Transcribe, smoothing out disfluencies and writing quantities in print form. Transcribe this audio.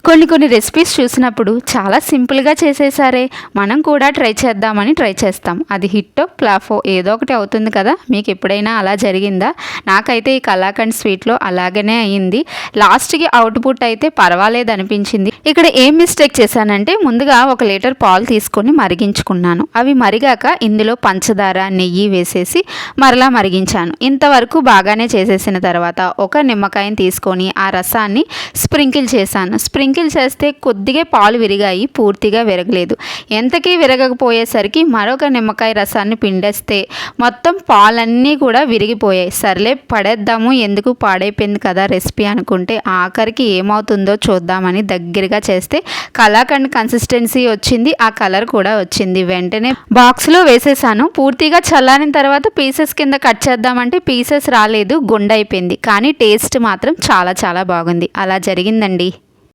కొన్ని రెసిపీస్ చూసినప్పుడు చాలా సింపుల్గా చేసేసారే, మనం కూడా ట్రై చేద్దామని ట్రై చేస్తాం. అది హిట్టో ఫ్లాఫో ఏదో ఒకటి అవుతుంది కదా. మీకు ఎప్పుడైనా అలా జరిగిందా? నాకైతే ఈ కలాకండ్ స్వీట్లో అలాగనే అయ్యింది. లాస్ట్కి అవుట్పుట్ అయితే పర్వాలేదు అనిపించింది. ఇక్కడ ఏం మిస్టేక్ చేశానంటే, ముందుగా 1 లీటర్ పాలు తీసుకొని మరిగించుకున్నాను. అవి మరిగాక ఇందులో పంచదార, నెయ్యి వేసేసి మరలా మరిగించాను. ఇంతవరకు బాగానే చేసేసిన తర్వాత ఒక నిమ్మకాయని తీసుకొని ఆ రసాన్ని స్ప్రింకిల్ చేశాను. స్ప్రింకిల్ చేస్తే కొద్దిగా పాలు విరిగాయి, పూర్తిగా విరగలేదు. ఎంతకీ విరగకపోయేసరికి మరొక నిమ్మకాయ రసాన్ని పిండేస్తే మొత్తం పాలన్నీ కూడా విరిగిపోయాయి. సర్లే పడేద్దాము, ఎందుకు పాడైపోయింది కదా రెసిపీ అనుకుంటే ఆఖరికి ఏమవుతుందో చూద్దామని దగ్గరగా చేస్తే కలాకండ్ కన్సిస్టెన్సీ వచ్చింది. ఆ కలర్ కూడా వచ్చింది. వెంటనే బాక్స్లో వేసేసాను. పూర్తిగా చల్లారిన తర్వాత పీసెస్ కింద కట్ చేద్దామంటే పీసెస్ రాలేదు, గుండైపోయింది. కానీ టేస్ట్ మాత్రం చాలా చాలా బాగుంది. అలా జరిగిందండి.